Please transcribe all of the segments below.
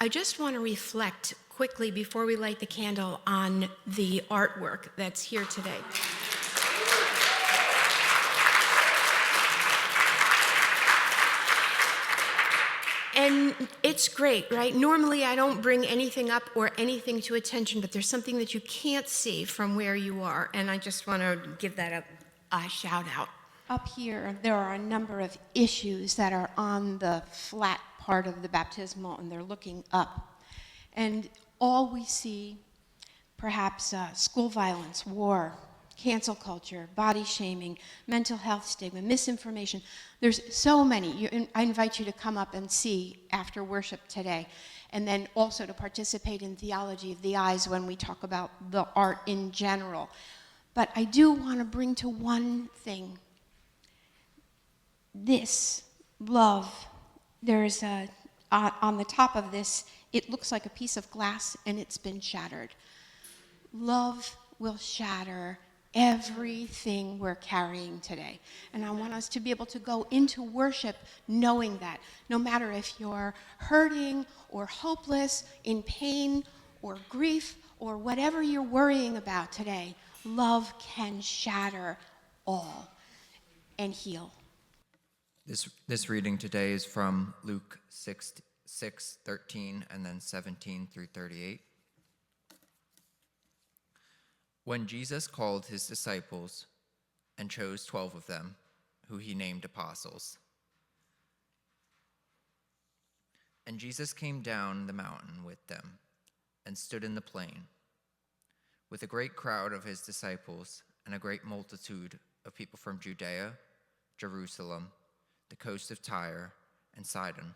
I just want to reflect quickly before we light the candle on the artwork that's here today. And it's great, right? Normally I don't bring anything up or anything to attention, but there's something that you can't see from where you are, and I just want to give that a shout out. Up here, there are a number of issues that are on the flat part of the baptismal, and they're looking up. And all we see, perhaps school violence, war, cancel culture, body shaming, mental health stigma, misinformation. There's so many. I invite you to come up and see after worship today, and then also to participate in Theology of the Eyes when we talk about the art in general. But I do want to bring to one thing. This love, there's on the top of this, it looks like a piece of glass and it's been shattered. Love will shatter everything we're carrying today. And I want us to be able to go into worship knowing that no matter if you're hurting or hopeless, in pain or grief or whatever you're worrying about today, love can shatter all and heal. This reading today is from Luke 6:13 and then 17 through 38. When Jesus called his disciples and chose 12 of them, who he named apostles. And Jesus came down the mountain with them and stood in the plain, with a great crowd of his disciples and a great multitude of people from Judea, Jerusalem, the coast of Tyre and Sidon,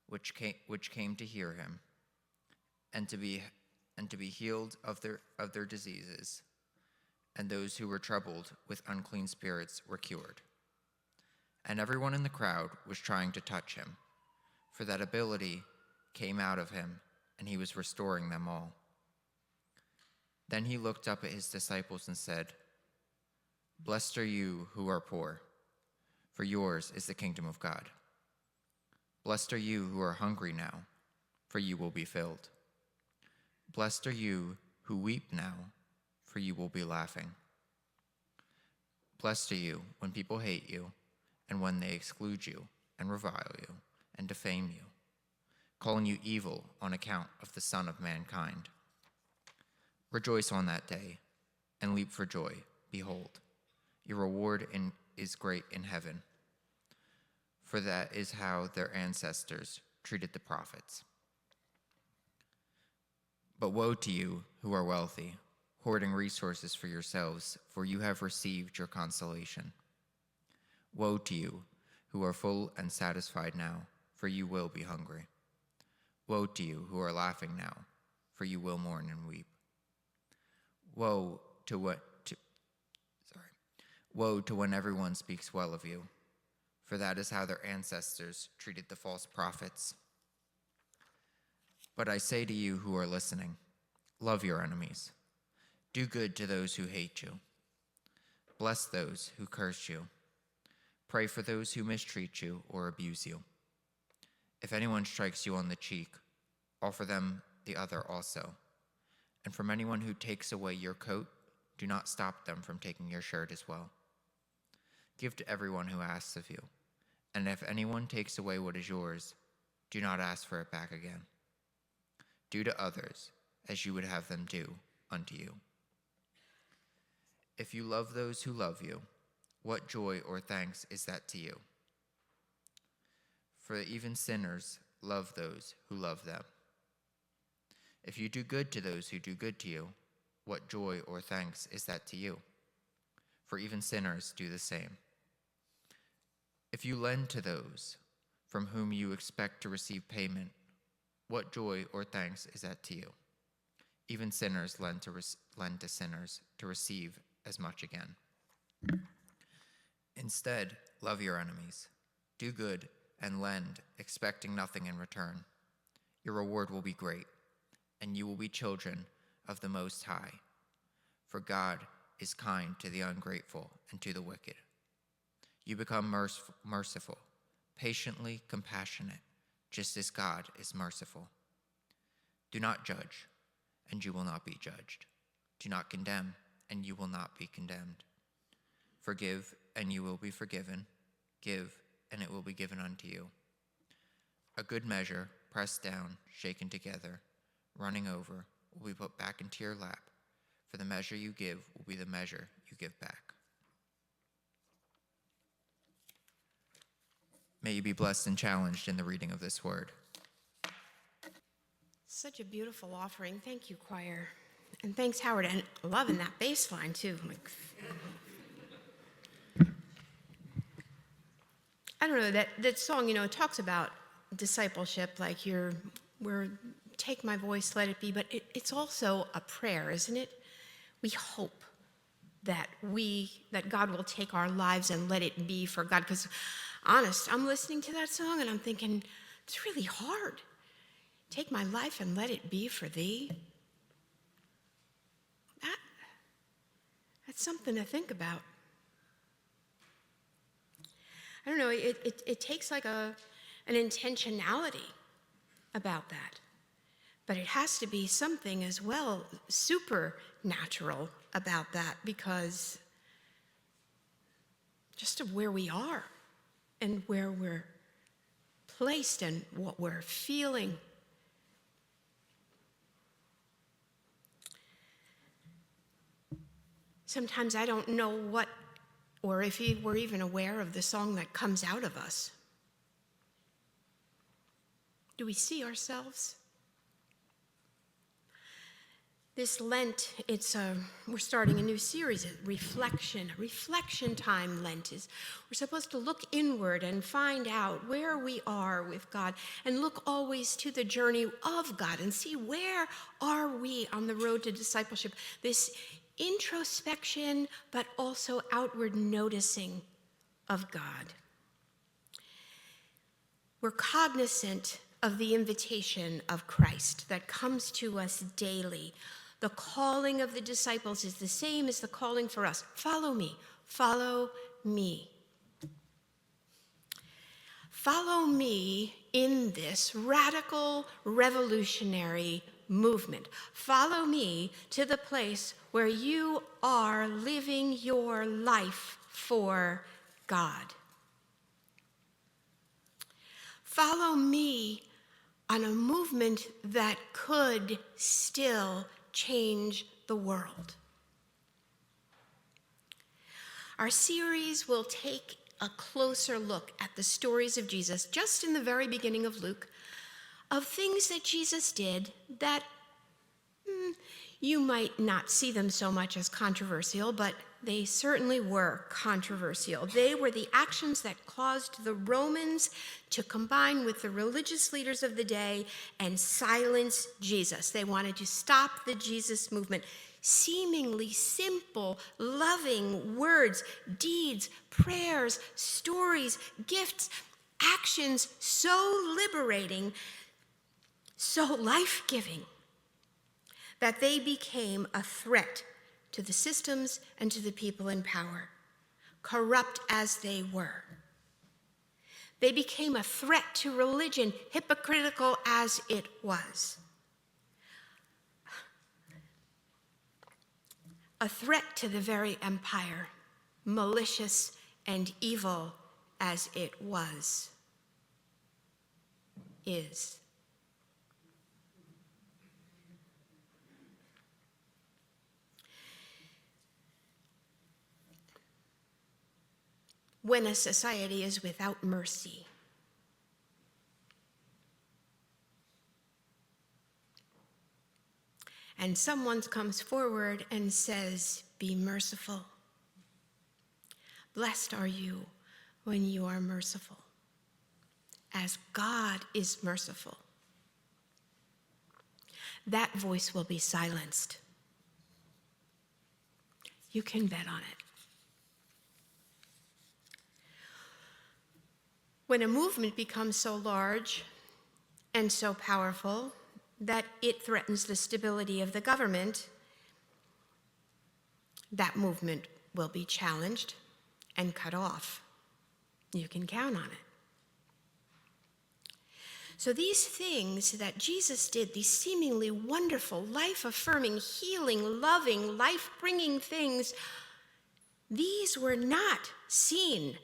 which came to hear him, and to be healed of their diseases. And those who were troubled with unclean spirits were cured. And everyone in the crowd was trying to touch him, for that ability came out of him, and he was restoring them all. Then he looked up at his disciples and said, "Blessed are you who are poor, for yours is the kingdom of God. Blessed are you who are hungry now, for you will be filled. Blessed are you who weep now, for you will be laughing. Blessed are you when people hate you, and when they exclude you, and revile you, and defame you, calling you evil on account of the Son of Mankind. Rejoice on that day, and leap for joy. Behold, your reward is great in heaven, for that is how their ancestors treated the prophets. But woe to you who are wealthy, hoarding resources for yourselves, for you have received your consolation. Woe to you who are full and satisfied now, for you will be hungry. Woe to you who are laughing now, for you will mourn and weep. Woe to when everyone speaks well of you, for that is how their ancestors treated the false prophets. But I say to you who are listening, love your enemies. Do good to those who hate you. Bless those who curse you. Pray for those who mistreat you or abuse you. If anyone strikes you on the cheek, offer them the other also. And from anyone who takes away your coat, do not stop them from taking your shirt as well. Give to everyone who asks of you. And if anyone takes away what is yours, do not ask for it back again. Do to others as you would have them do unto you. If you love those who love you, what joy or thanks is that to you? For even sinners love those who love them. If you do good to those who do good to you, what joy or thanks is that to you? For even sinners do the same. If you lend to those from whom you expect to receive payment, what joy or thanks is that to you? Even sinners lend to sinners to receive as much again. Instead, love your enemies. Do good and lend, expecting nothing in return. Your reward will be great, and you will be children of the Most High. For God is kind to the ungrateful and to the wicked. You become merciful, patiently compassionate, just as God is merciful. Do not judge, and you will not be judged. Do not condemn, and you will not be condemned. Forgive, and you will be forgiven. Give, and it will be given unto you. A good measure, pressed down, shaken together, running over, will be put back into your lap. For the measure you give will be the measure you give back. May you be blessed and challenged in the reading of this word. Such a beautiful offering. Thank you, choir. And thanks, Howard. And loving that bass line, too. I don't know, that song, it talks about discipleship, like take my voice, let it be, but it's also a prayer, isn't it? We hope that God will take our lives and let it be for God. Because, honest, I'm listening to that song and I'm thinking, it's really hard. Take my life and let it be for thee. That's something to think about. I don't know, it takes like an intentionality about that. But it has to be something as well supernatural about that, because just of where we are and where we're placed and what we're feeling. Sometimes I don't know what, or if we're even aware of the song that comes out of us. Do we see ourselves? This Lent, we're starting a new series, reflection time. Lent is, we're supposed to look inward and find out where we are with God, and look always to the journey of God and see where are we on the road to discipleship. This introspection, but also outward noticing of God. We're cognizant of the invitation of Christ that comes to us daily. The calling of the disciples is the same as the calling for us. Follow me, follow me. Follow me in this radical, revolutionary movement. Follow me to the place where you are living your life for God. Follow me on a movement that could still change the world. Our series will take a closer look at the stories of Jesus, just in the very beginning of Luke, of things that Jesus did that you might not see them so much as controversial, but they certainly were controversial. They were the actions that caused the Romans to combine with the religious leaders of the day and silence Jesus. They wanted to stop the Jesus movement. Seemingly simple, loving words, deeds, prayers, stories, gifts, actions so liberating, so life-giving, that they became a threat to the systems and to the people in power, corrupt as they were. They became a threat to religion, hypocritical as it was. A threat to the very empire, malicious and evil as it is. When a society is without mercy, and someone comes forward and says, "Be merciful. Blessed are you when you are merciful, as God is merciful," that voice will be silenced. You can bet on it. When a movement becomes so large and so powerful that it threatens the stability of the government, that movement will be challenged and cut off. You can count on it. So these things that Jesus did, these seemingly wonderful, life-affirming, healing, loving, life-bringing things, these were not seen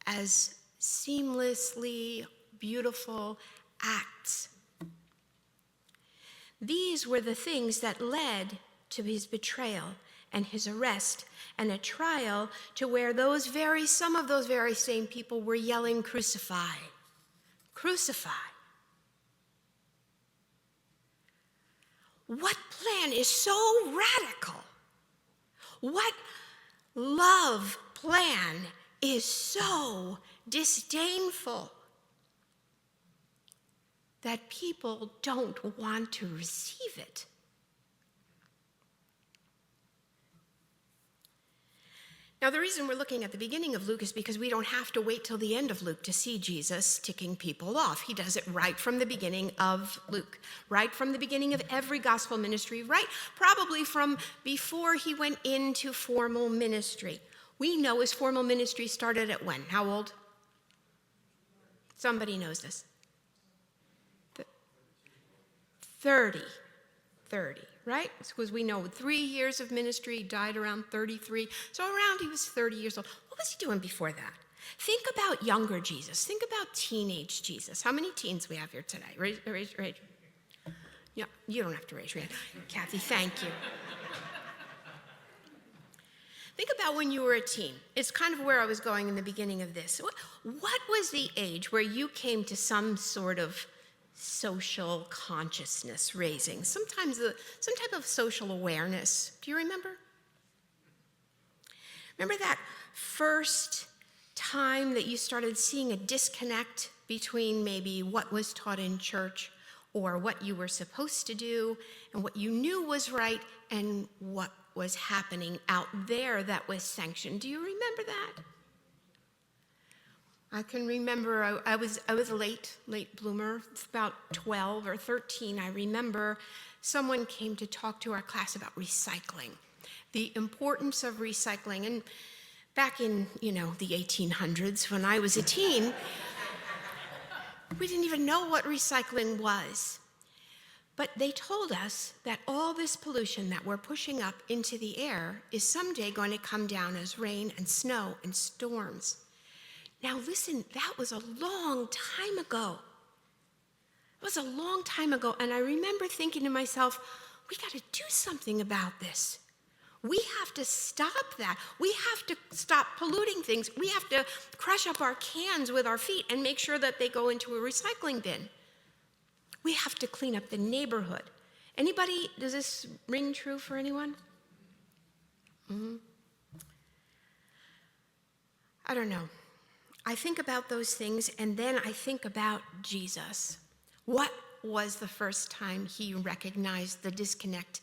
as seamlessly beautiful acts. These were the things that led to his betrayal and his arrest and a trial to where some of those very same people were yelling, "Crucify, crucify." What plan is so radical? What love plan is so disdainful that people don't want to receive it? Now, the reason we're looking at the beginning of Luke is because we don't have to wait till the end of Luke to see Jesus ticking people off. He does it right from the beginning of Luke, right from the beginning of every gospel ministry, right probably from before he went into formal ministry. We know his formal ministry started at when? How old? Somebody knows this. 30, right? Because we know 3 years of ministry, he died around 33. So around he was 30 years old. What was he doing before that? Think about younger Jesus. Think about teenage Jesus. How many teens we have here today? Raise. Yeah, you don't have to raise your hand. Kathy, thank you. Think about when you were a teen. It's kind of where I was going in the beginning of this. What was the age where you came to some sort of social consciousness raising, some type of social awareness? Do you remember? Remember that first time that you started seeing a disconnect between maybe what was taught in church or what you were supposed to do and what you knew was right and what was happening out there that was sanctioned? Do you remember that? I can remember I was a late bloomer, about 12 or 13. I remember someone came to talk to our class about recycling, the importance of recycling. And back in, the 1800s, when I was a teen, we didn't even know what recycling was. But they told us that all this pollution that we're pushing up into the air is someday going to come down as rain and snow and storms. Now listen, that was a long time ago. It was a long time ago, and I remember thinking to myself, we got to do something about this. We have to stop that. We have to stop polluting things. We have to crush up our cans with our feet and make sure that they go into a recycling bin. We have to clean up the neighborhood. Anybody, does this ring true for anyone? I don't know. I think about those things, and then I think about Jesus. What was the first time he recognized the disconnect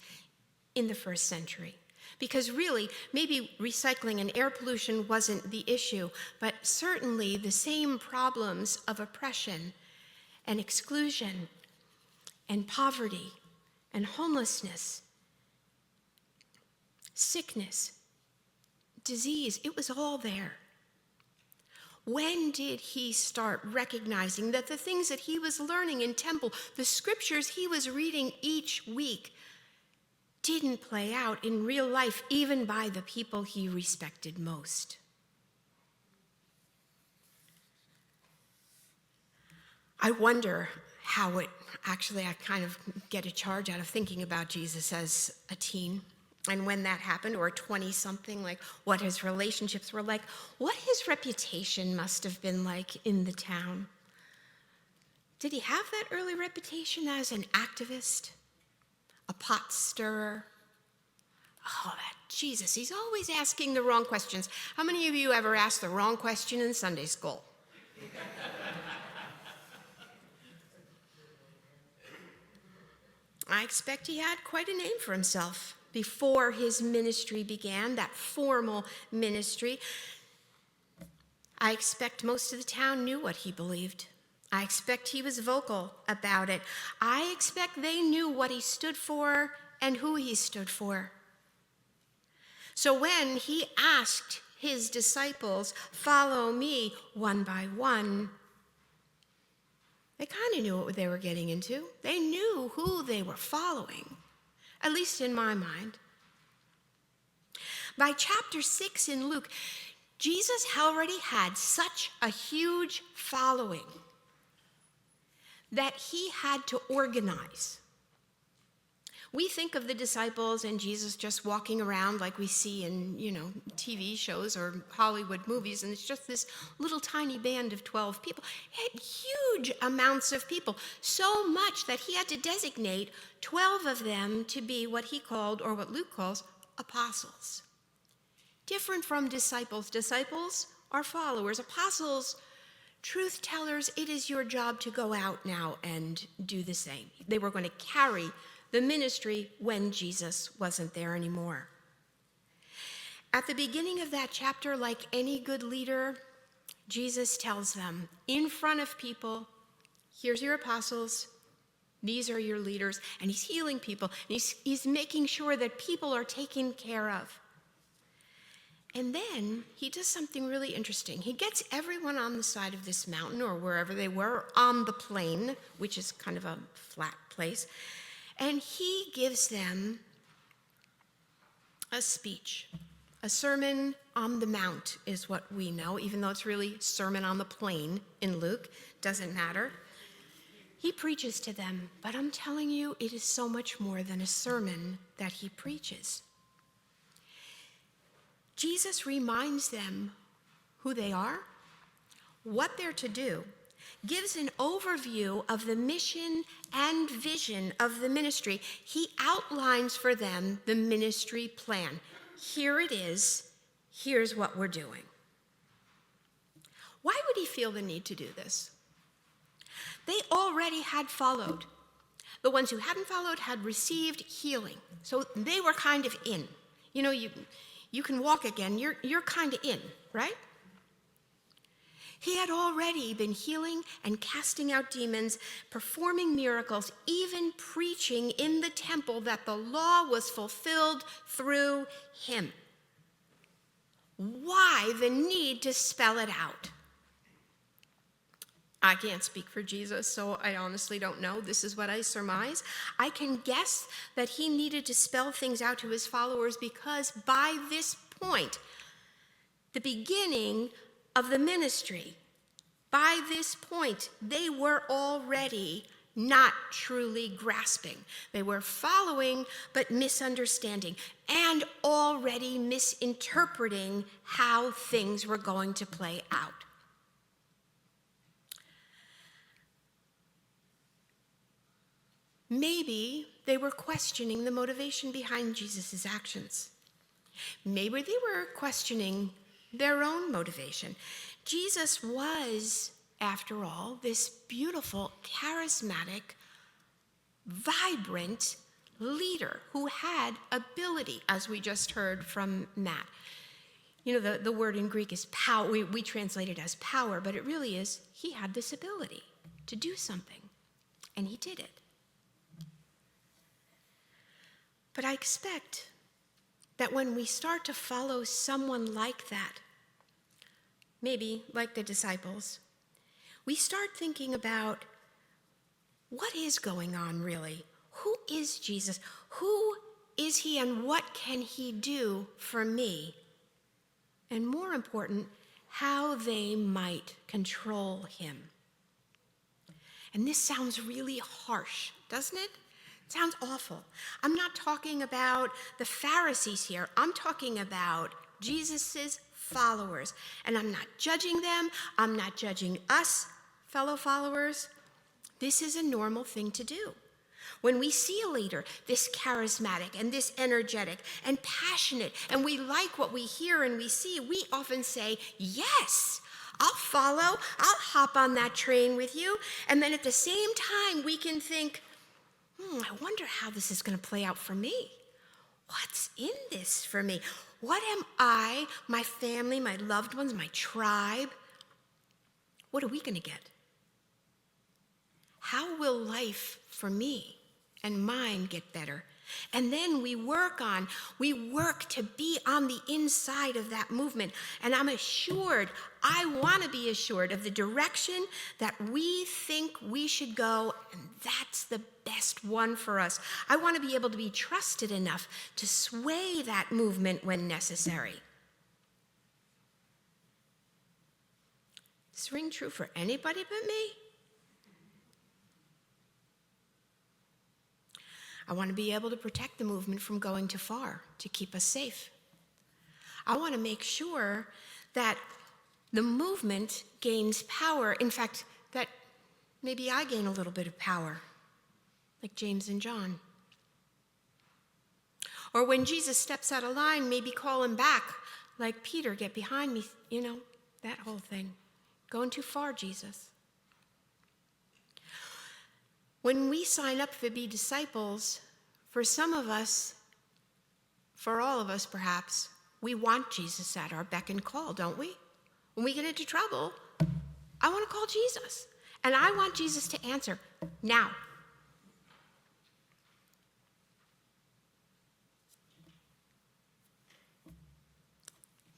in the first century? Because really, maybe recycling and air pollution wasn't the issue, but certainly the same problems of oppression and exclusion and poverty and homelessness, sickness, disease, it was all there. When did he start recognizing that the things that he was learning in temple, the scriptures he was reading each week, didn't play out in real life, even by the people he respected most? I wonder how I kind of get a charge out of thinking about Jesus as a teen. And when that happened, or 20-something, like what his relationships were like, what his reputation must have been like in the town. Did he have that early reputation as an activist, a pot stirrer? Oh, that Jesus, he's always asking the wrong questions. How many of you ever asked the wrong question in Sunday school? I expect he had quite a name for himself before his ministry began, that formal ministry. I expect most of the town knew what he believed. I expect he was vocal about it. I expect they knew what he stood for and who he stood for. So when he asked his disciples, "Follow me," one by one, They kind of knew what they were getting into. They knew who they were following, at least in my mind. By chapter 6 in Luke, Jesus already had such a huge following that he had to organize. We think of the disciples and Jesus just walking around like we see in, TV shows or Hollywood movies, and it's just this little tiny band of 12 people. He had huge amounts of people, so much that he had to designate 12 of them to be what he called, or what Luke calls, apostles. Different from disciples. Disciples are followers. Apostles, truth tellers, it is your job to go out now and do the same. They were going to carry the ministry when Jesus wasn't there anymore. At the beginning of that chapter, like any good leader, Jesus tells them in front of people, here's your apostles, these are your leaders, and he's healing people, and he's making sure that people are taken care of. And then he does something really interesting. He gets everyone on the side of this mountain, or wherever they were, on the plain, which is kind of a flat place, and he gives them a speech. A sermon on the mount is what we know, even though it's really sermon on the plain in Luke. Doesn't matter. He preaches to them, but I'm telling you, it is so much more than a sermon that he preaches. Jesus reminds them who they are, what they're to do, gives an overview of the mission and vision of the ministry. He outlines for them the ministry plan. Here it is. Here's what we're doing. Why would he feel the need to do this? They already had followed. The ones who hadn't followed had received healing. So they were kind of in. You can walk again. You're kind of in, right? He had already been healing and casting out demons, performing miracles, even preaching in the temple that the law was fulfilled through him. Why the need to spell it out? I can't speak for Jesus, so I honestly don't know. This is what I surmise. I can guess that he needed to spell things out to his followers because by this point, the beginning of the ministry, by this point, they were already not truly grasping. They were following, but misunderstanding, and already misinterpreting how things were going to play out. Maybe they were questioning the motivation behind Jesus' actions. Maybe they were questioning their own motivation. Jesus was, after all, this beautiful, charismatic, vibrant leader who had ability, as we just heard from Matt. The word in Greek is power. We translate it as power, but it really is he had this ability to do something, and he did it. But I expect that when we start to follow someone like that, maybe like the disciples, we start thinking about what is going on really? Who is Jesus? Who is he and what can he do for me? And more important, how they might control him. And this sounds really harsh, doesn't it? It sounds awful. I'm not talking about the Pharisees here. I'm talking about Jesus's followers. And I'm not judging them. I'm not judging us, fellow followers. This is a normal thing to do. When we see a leader this charismatic and this energetic and passionate, and we like what we hear and we see, we often say, yes, I'll follow. I'll hop on that train with you. And then at the same time, we can think, I wonder how this is going to play out for me. What's in this for me? What am I, my family, my loved ones, my tribe? What are we going to get? How will life for me and mine get better? And then we work to be on the inside of that movement. And I want to be assured of the direction that we think we should go, and that's the best one for us. I want to be able to be trusted enough to sway that movement when necessary. Does this ring true for anybody but me? I want to be able to protect the movement from going too far, to keep us safe. I want to make sure that the movement gains power. In fact, that maybe I gain a little bit of power, like James and John. Or when Jesus steps out of line, maybe call him back, like Peter, get behind me, that whole thing. Going too far, Jesus. When we sign up to be disciples, for some of us, for all of us perhaps, we want Jesus at our beck and call, don't we? When we get into trouble, I want to call Jesus. And I want Jesus to answer now.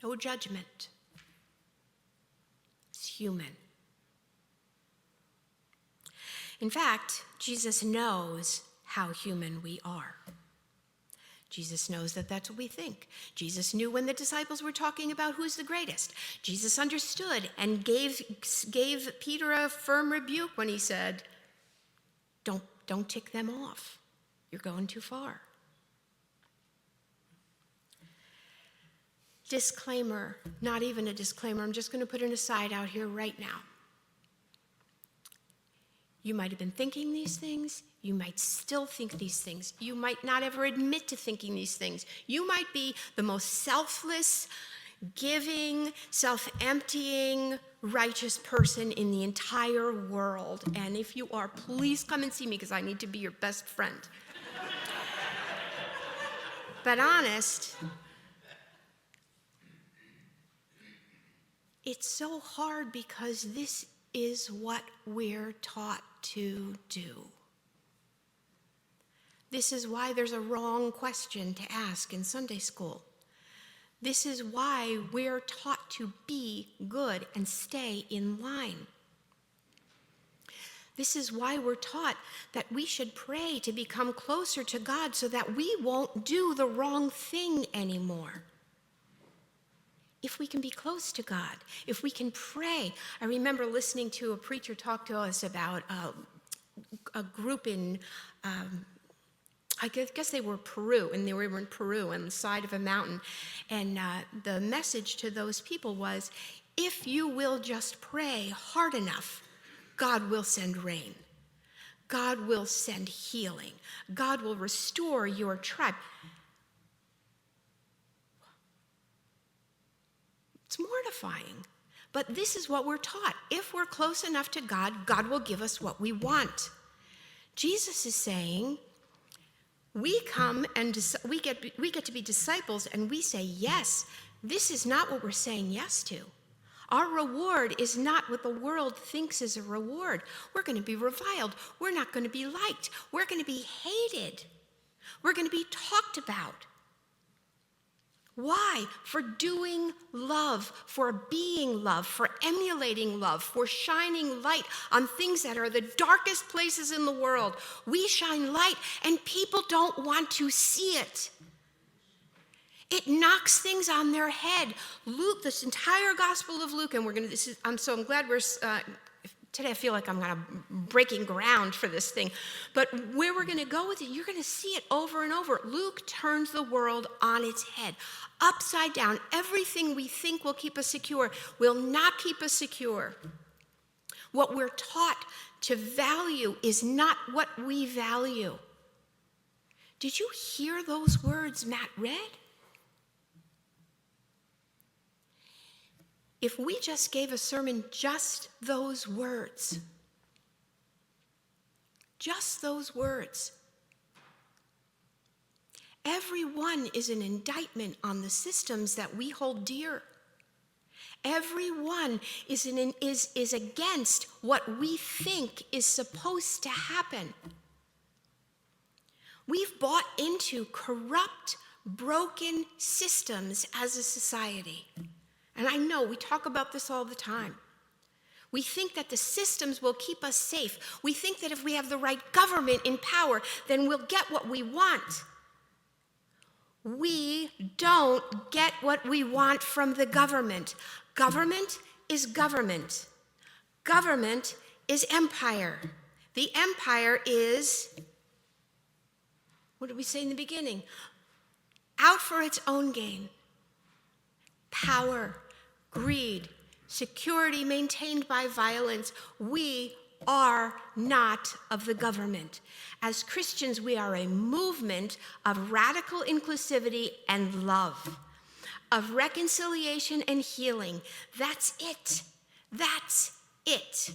No judgment. It's human. In fact, Jesus knows how human we are. Jesus knows that that's what we think. Jesus knew when the disciples were talking about who's the greatest. Jesus understood and gave Peter a firm rebuke when he said, don't tick them off. You're going too far. Disclaimer, not even a disclaimer. I'm just going to put an aside out here right now. You might have been thinking these things. You might still think these things. You might not ever admit to thinking these things. You might be the most selfless, giving, self-emptying, righteous person in the entire world. And if you are, please come and see me because I need to be your best friend. But honest, it's so hard because this is what we're taught to do. This is why there's a wrong question to ask in Sunday school. This is why we're taught to be good and stay in line. This is why we're taught that we should pray to become closer to God so that we won't do the wrong thing anymore. If we can be close to God, if we can pray. I remember listening to a preacher talk to us about a group in, I guess they were Peru, and they were in Peru on the side of a mountain. And the message to those people was, if you will just pray hard enough, God will send rain. God will send healing. God will restore your tribe. It's mortifying, but this is what we're taught. If we're close enough to God, God will give us what we want. Jesus is saying, we come and we get to be disciples, and we say yes. This is not what we're saying yes to. Our reward is not what the world thinks is a reward. We're going to be reviled. We're not going to be liked. We're going to be hated. We're going to be talked about. Why? For doing love, for being love, for emulating love, for shining light on things that are the darkest places in the world. We shine light, and people don't want to see it. It knocks things on their head. Luke, this entire Gospel of Luke, and I'm glad we're today. I feel like I'm kind of breaking ground for this thing. But where we're going to go with it, you're going to see it over and over. Luke turns the world on its head, upside down. Everything we think will keep us secure will not keep us secure. What we're taught to value is not what we value. Did you hear those words Matt read? If we just gave a sermon just those words, every one is an indictment on the systems that we hold dear. Every one is against what we think is supposed to happen. We've bought into corrupt, broken systems as a society. And I know we talk about this all the time. We think that the systems will keep us safe. We think that if we have the right government in power, then we'll get what we want. We don't get what we want from the government. Government is government. Government is empire. The empire is, what did we say in the beginning? Out for its own gain. Power, greed, security maintained by violence. We are not of the government. As Christians, we are a movement of radical inclusivity and love, of reconciliation and healing. That's it. That's it.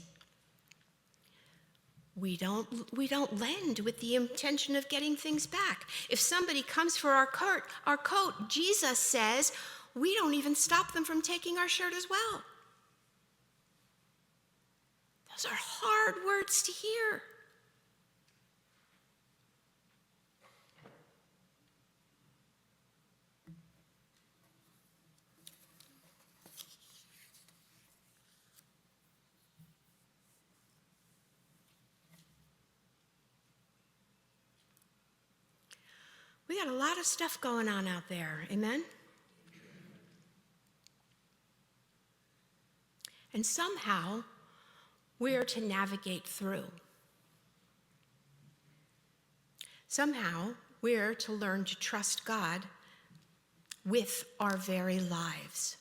We don't lend with the intention of getting things back. If somebody comes for our coat, Jesus says, we don't even stop them from taking our shirt as well. Those are hard words to hear. We got a lot of stuff going on out there, amen? And somehow, we're to navigate through. Somehow, we're to learn to trust God with our very lives.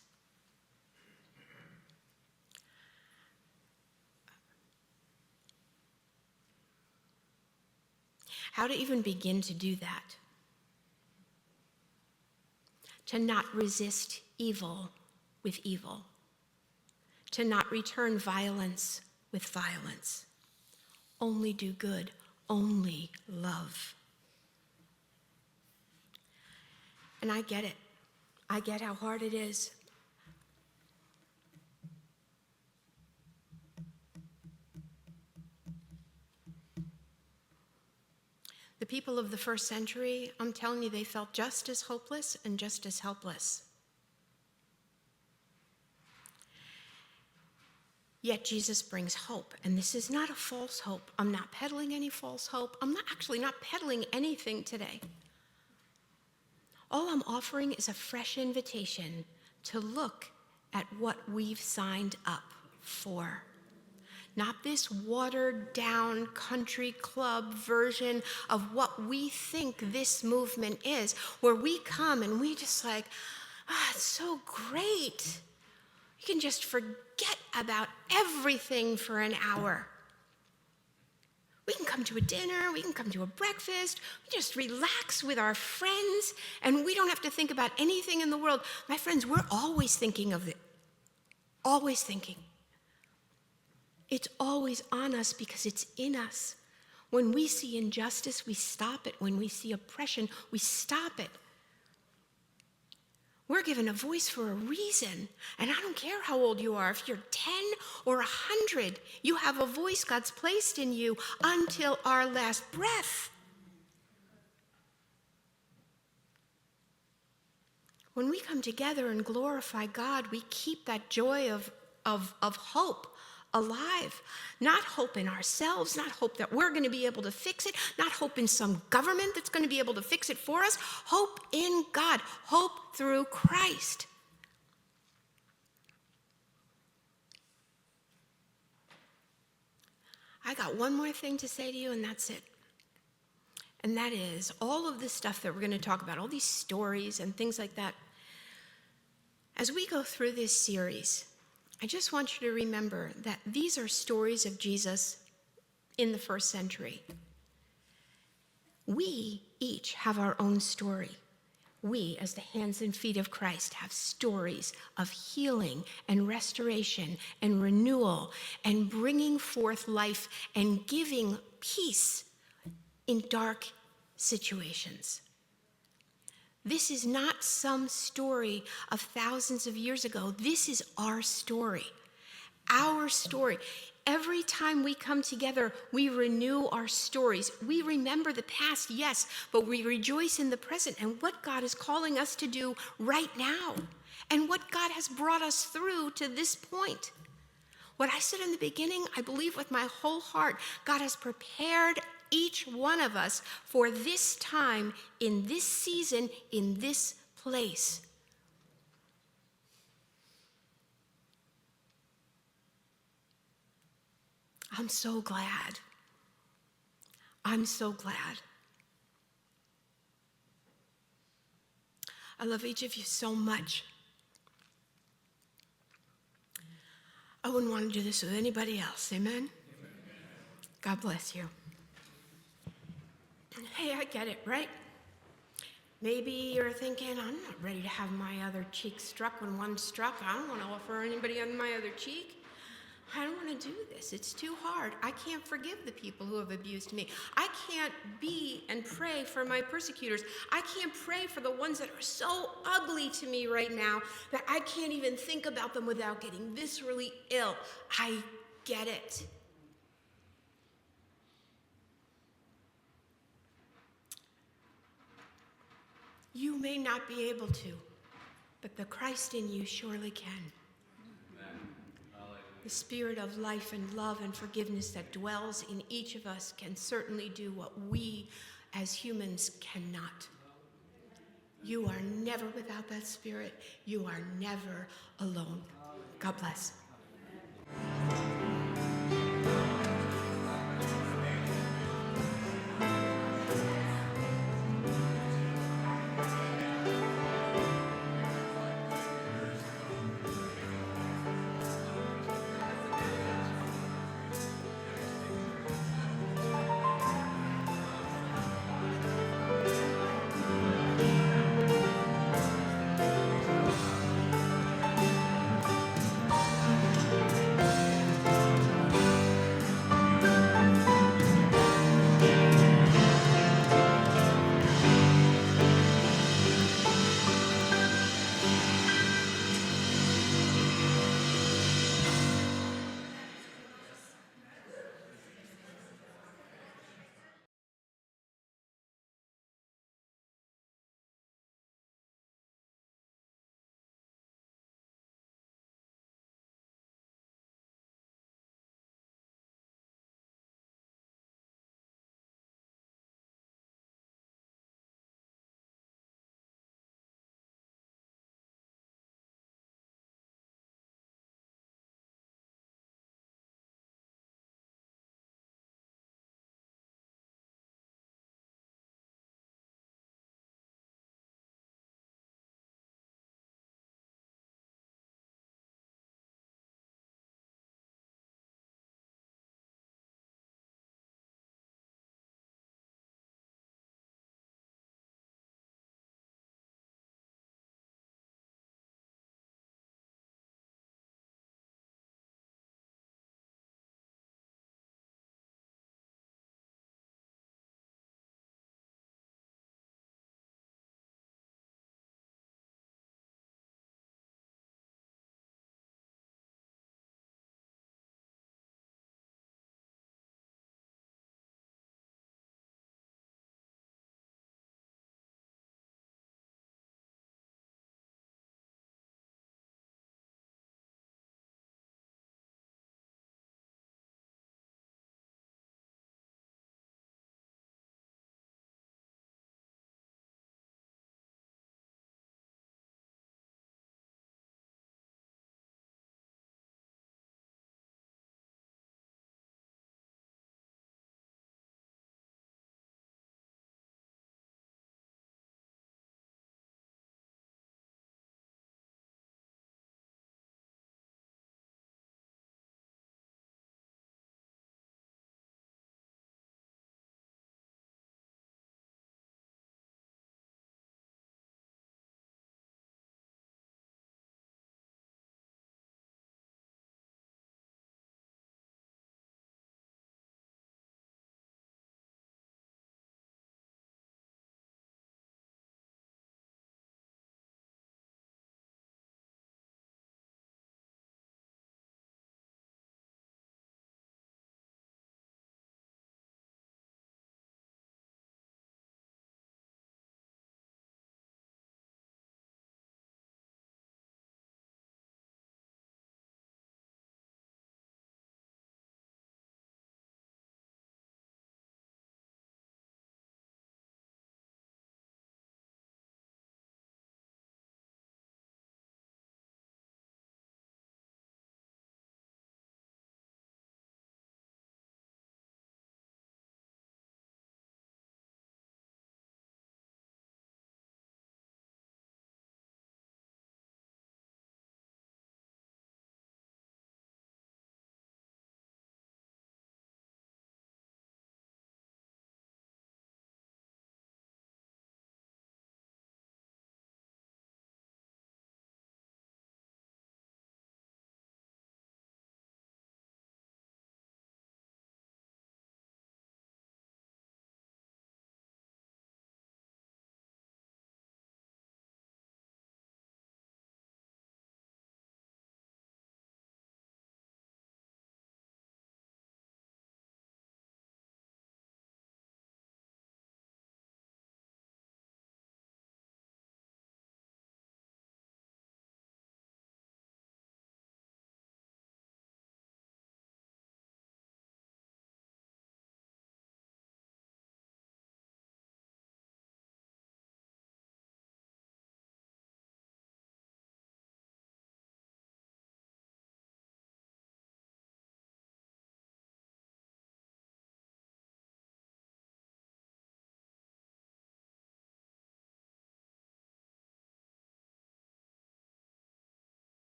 How to even begin to do that? To not resist evil with evil. To not return violence with violence. Only do good, only love. And I get it. I get how hard it is. The people of the first century, I'm telling you, they felt just as hopeless and just as helpless. Yet Jesus brings hope, and this is not a false hope. I'm not peddling any false hope. I'm not peddling anything today. All I'm offering is a fresh invitation to look at what we've signed up for. Not this watered down country club version of what we think this movement is, where we come and we just like, it's so great. You can just forget about everything for an hour. We can come to a dinner, we can come to a breakfast, we just relax with our friends, and we don't have to think about anything in the world. My friends, we're always thinking of it. Always thinking. It's always on us because it's in us. When we see injustice, we stop it. When we see oppression, we stop it. We're given a voice for a reason. And I don't care how old you are. If you're 10 or 100, you have a voice God's placed in you until our last breath. When we come together and glorify God, we keep that joy of hope alive. Not hope in ourselves, not hope that we're going to be able to fix it, not hope in some government that's going to be able to fix it for us. Hope in God, hope through Christ. I got one more thing to say to you, and that's it. And that is all of this stuff that we're going to talk about, all these stories and things like that. As we go through this series, I just want you to remember that these are stories of Jesus in the first century. We each have our own story. We, as the hands and feet of Christ, have stories of healing and restoration and renewal and bringing forth life and giving peace in dark situations. This is not some story of thousands of years ago. This is our story. Our story. Every time we come together, we renew our stories. We remember the past, yes, but we rejoice in the present and what God is calling us to do right now and what God has brought us through to this point. What I said in the beginning, I believe with my whole heart, God has prepared each one of us for this time, in this season, in this place. I'm so glad. I'm so glad. I love each of you so much. I wouldn't want to do this with anybody else. Amen? God bless you. Hey, I get it, right? Maybe you're thinking, I'm not ready to have my other cheek struck when one's struck. I don't want to offer anybody on my other cheek. I don't want to do this. It's too hard. I can't forgive the people who have abused me. I can't be and pray for my persecutors. I can't pray for the ones that are so ugly to me right now that I can't even think about them without getting viscerally ill. I get it. You may not be able to, but the Christ in you surely can. The spirit of life and love and forgiveness that dwells in each of us can certainly do what we as humans cannot. You are never without that spirit. You are never alone. God bless.